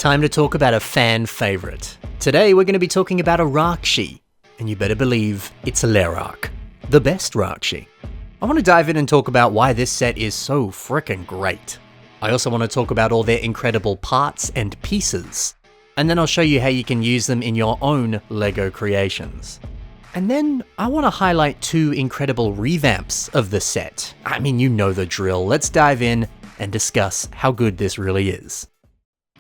Time to talk about a fan favorite. Today we're going to be talking about a Rahkshi, and you better believe it's a Lerahk, the best Rahkshi. I want to dive in and talk about why this set is so frickin' great. I also want to talk about all their incredible parts and pieces, and then I'll show you how you can use them in your own LEGO creations. And then I want to highlight two incredible revamps of the set. I mean, you know the drill. Let's dive in and discuss how good this really is.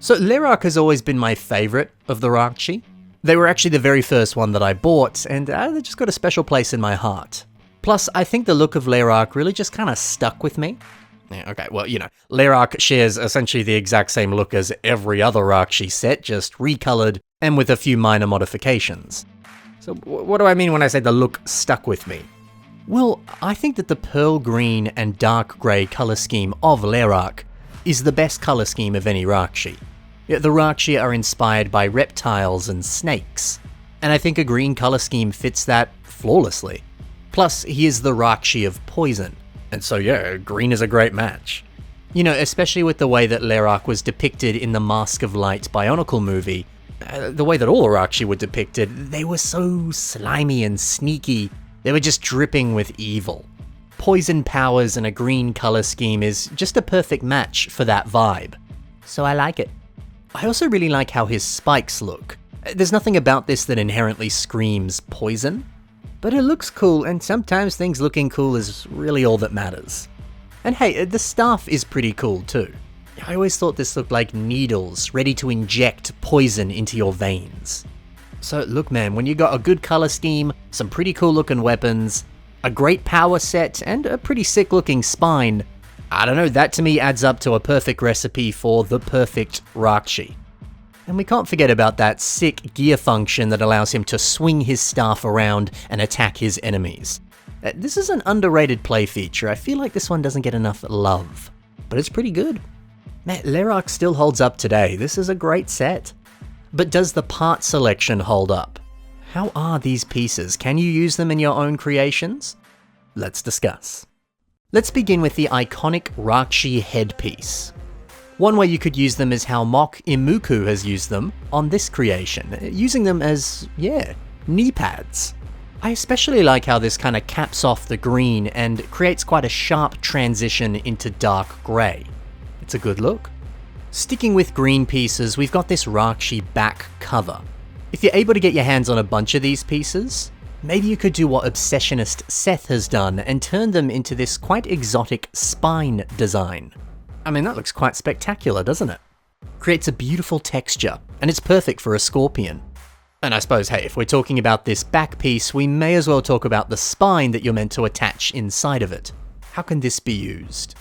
So Lerahk has always been my favorite of the Rahkshi. They were actually the very first one that I bought, and they just got a special place in my heart. Plus, I think the look of Lerahk really just kind of stuck with me. Yeah, okay, well, you know, Lerahk shares essentially the exact same look as every other Rahkshi set, just recolored and with a few minor modifications. So what do I mean when I say the look stuck with me? Well, I think that the pearl green and dark grey colour scheme of Lerahk is the best colour scheme of any Rahkshi. The Rahkshi are inspired by reptiles and snakes, and I think a green colour scheme fits that flawlessly. Plus, he is the Rahkshi of poison, and so yeah, green is a great match. You know, especially with the way that Lerahk was depicted in the Mask of Light Bionicle movie, the way that all the Rahkshi were depicted, they were so slimy and sneaky, they were just dripping with evil. Poison powers and a green colour scheme is just a perfect match for that vibe, so I like it. I also really like how his spikes look. There's nothing about this that inherently screams poison, but it looks cool, and sometimes things looking cool is really all that matters. And hey, the staff is pretty cool too. I always thought this looked like needles ready to inject poison into your veins. So look man, when you got a good colour scheme, some pretty cool looking weapons, a great power set, and a pretty sick looking spine, I don't know, that to me adds up to a perfect recipe for the perfect Rahkshi. And we can't forget about that sick gear function that allows him to swing his staff around and attack his enemies. This is an underrated play feature. I feel like this one doesn't get enough love, but it's pretty good. Man, Lerahk still holds up today. This is a great set. But does the part selection hold up? How are these pieces? Can you use them in your own creations? Let's discuss. Let's begin with the iconic Rahkshi headpiece. One way you could use them is how MOC Imuku has used them on this creation, using them as, knee pads. I especially like how this kind of caps off the green and creates quite a sharp transition into dark grey. It's a good look. Sticking with green pieces, we've got this Rahkshi back cover. If you're able to get your hands on a bunch of these pieces, maybe you could do what Obsessionist Seth has done and turn them into this quite exotic spine design. I mean, that looks quite spectacular, doesn't it? Creates a beautiful texture, and it's perfect for a scorpion. And I suppose, hey, if we're talking about this back piece, we may as well talk about the spine that you're meant to attach inside of it. How can this be used?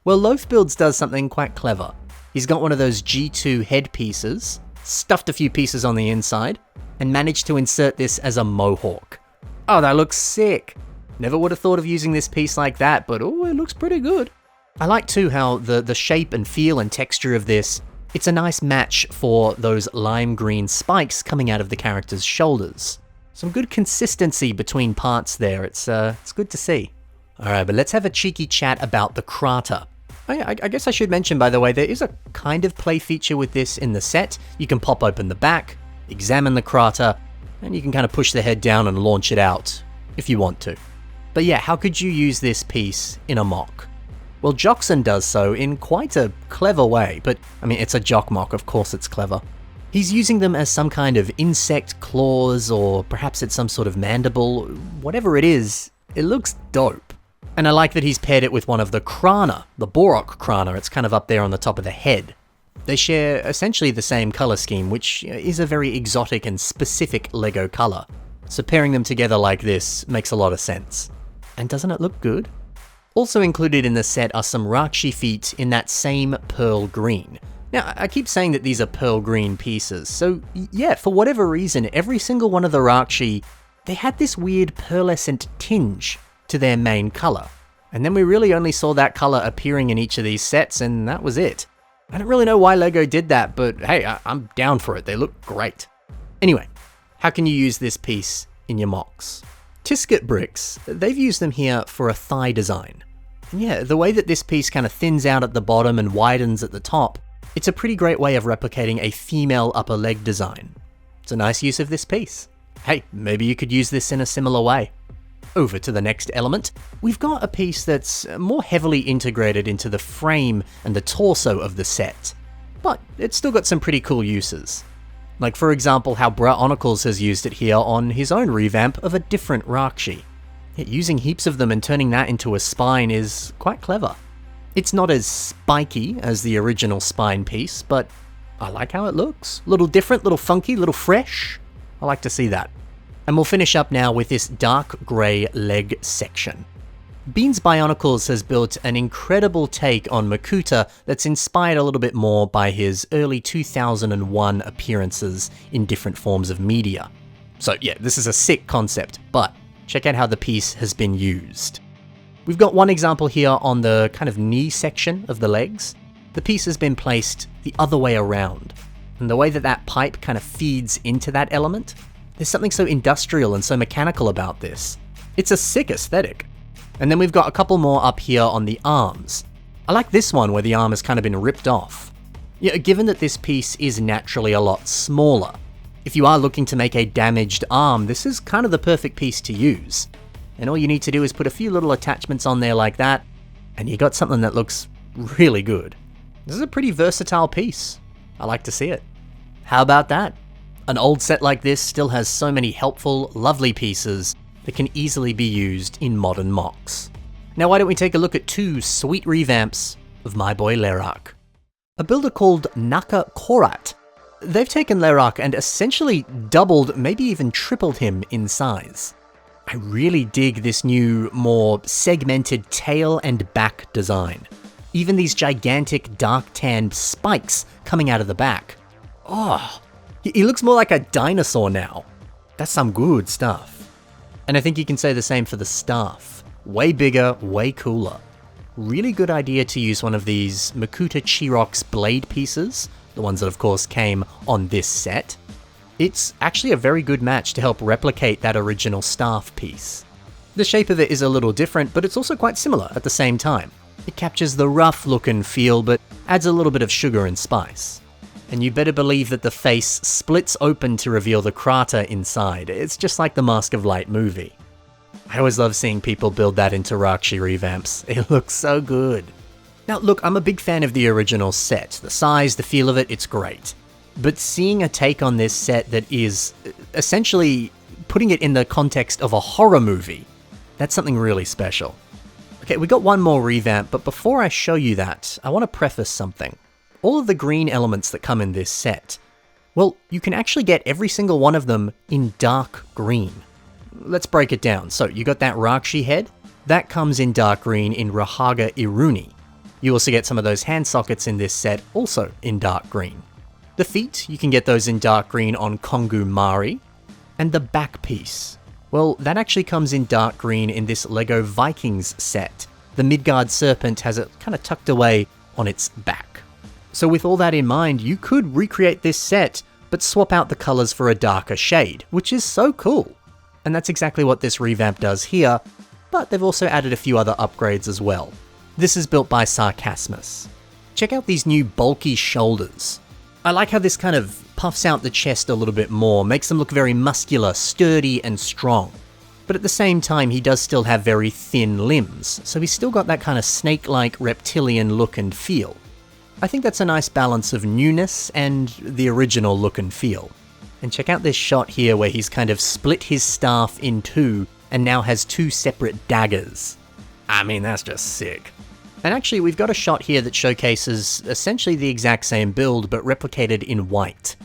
Well, Loaf Builds does something quite clever. He's got one of those G2 headpieces, stuffed a few pieces on the inside, and managed to insert this as a mohawk. Oh, that looks sick! Never would have thought of using this piece like that, but oh, it looks pretty good. I like too how the shape and feel and texture of this, it's a nice match for those lime green spikes coming out of the character's shoulders. Some good consistency between parts there, it's good to see. Alright, but let's have a cheeky chat about the crater. I guess I should mention, by the way, there is a kind of play feature with this in the set. You can pop open the back, examine the crater, and you can kind of push the head down and launch it out, if you want to. But yeah, how could you use this piece in a mock? Well, Joxon does so in quite a clever way, but I mean, it's a Jock mock, of course it's clever. He's using them as some kind of insect claws, or perhaps it's some sort of mandible. Whatever it is, it looks dope. And I like that he's paired it with one of the Krana, the Borok Krana. It's kind of up there on the top of the head. They share essentially the same colour scheme, which is a very exotic and specific LEGO colour. So pairing them together like this makes a lot of sense. And doesn't it look good? Also included in the set are some Rahkshi feet in that same pearl green. Now, I keep saying that these are pearl green pieces, so yeah, for whatever reason, every single one of the Rahkshi, they had this weird pearlescent tinge to their main colour. And then we really only saw that colour appearing in each of these sets, and that was it. I don't really know why LEGO did that, but hey, I'm down for it. They look great. Anyway, how can you use this piece in your mocks? Tisket bricks, they've used them here for a thigh design. And yeah, the way that this piece kind of thins out at the bottom and widens at the top, It's a pretty great way of replicating a female upper leg design. It's a nice use of this piece. Hey, maybe you could use this in a similar way. Over to the next element, we've got a piece that's more heavily integrated into the frame and the torso of the set, but it's still got some pretty cool uses. Like for example how Bionicle has used it here on his own revamp of a different Rahkshi. Yet using heaps of them and turning that into a spine is quite clever. It's not as spiky as the original spine piece, but I like how it looks. Little different, little funky, little fresh. I like to see that. And we'll finish up now with this dark grey leg section. Beans Bionicles has built an incredible take on Makuta that's inspired a little bit more by his early 2001 appearances in different forms of media. So yeah, this is a sick concept, but check out how the piece has been used. We've got one example here on the kind of knee section of the legs. The piece has been placed the other way around, and the way that that pipe kind of feeds into that element, there's something so industrial and so mechanical about this. It's a sick aesthetic. And then we've got a couple more up here on the arms. I like this one where the arm has kind of been ripped off. Yeah, given that this piece is naturally a lot smaller, if you are looking to make a damaged arm, this is kind of the perfect piece to use. And all you need to do is put a few little attachments on there like that, and you got something that looks really good. This is a pretty versatile piece. I like to see it. How about that? An old set like this still has so many helpful, lovely pieces that can easily be used in modern MOCs. Now why don't we take a look at two sweet revamps of my boy Lerahk. A builder called Naka Korat. They've taken Lerahk and essentially doubled, maybe even tripled him in size. I really dig this new, more segmented tail and back design. Even these gigantic dark tan spikes coming out of the back. Oh, he looks more like a dinosaur now. That's some good stuff. And I think you can say the same for the staff. Way bigger, way cooler. Really good idea to use one of these Makuta Chirox blade pieces, the ones that of course came on this set. It's actually a very good match to help replicate that original staff piece. The shape of it is a little different, but it's also quite similar at the same time. It captures the rough look and feel, but adds a little bit of sugar and spice. And you better believe that the face splits open to reveal the crater inside. It's just like the Mask of Light movie. I always love seeing people build that into Rahkshi revamps. It looks so good. Now look, I'm a big fan of the original set. The size, the feel of it, it's great. But seeing a take on this set that is essentially putting it in the context of a horror movie, that's something really special. Okay, we got one more revamp, but before I show you that, I want to preface something. All of the green elements that come in this set, well, you can actually get every single one of them in dark green. Let's break it down. So you got that Rahkshi head, that comes in dark green in Rahkshi Iruni. You also get some of those hand sockets in this set, also in dark green. The feet, you can get those in dark green on Kongu Mari. And the back piece, well, that actually comes in dark green in this LEGO Vikings set. The Midgard serpent has it kind of tucked away on its back. So with all that in mind, you could recreate this set, but swap out the colors for a darker shade, which is so cool. And that's exactly what this revamp does here, but they've also added a few other upgrades as well. This is built by Sarcasmus. Check out these new bulky shoulders. I like how this kind of puffs out the chest a little bit more, makes them look very muscular, sturdy, and strong. But at the same time, he does still have very thin limbs, so he's still got that kind of snake-like reptilian look and feel. I think that's a nice balance of newness and the original look and feel. And check out this shot here where he's kind of split his staff in two and now has two separate daggers. I mean, that's just sick. And actually, we've got a shot here that showcases essentially the exact same build, but replicated in white.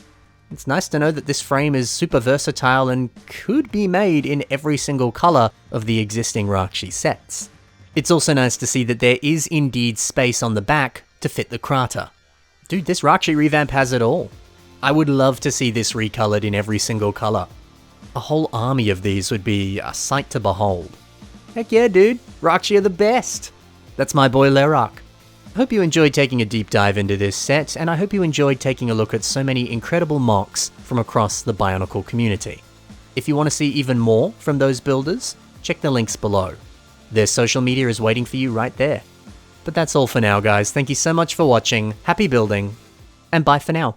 It's nice to know that this frame is super versatile and could be made in every single color of the existing Rahkshi sets. It's also nice to see that there is indeed space on the back to fit the crater. Dude, this Rahkshi revamp has it all. I would love to see this recolored in every single color. A whole army of these would be a sight to behold. Heck yeah, dude. Rahkshi are the best. That's my boy Lerahk. I hope you enjoyed taking a deep dive into this set, and I hope you enjoyed taking a look at so many incredible MOCs from across the Bionicle community. If you want to see even more from those builders, check the links below. Their social media is waiting for you right there. But that's all for now, guys. Thank you so much for watching. Happy building, and bye for now.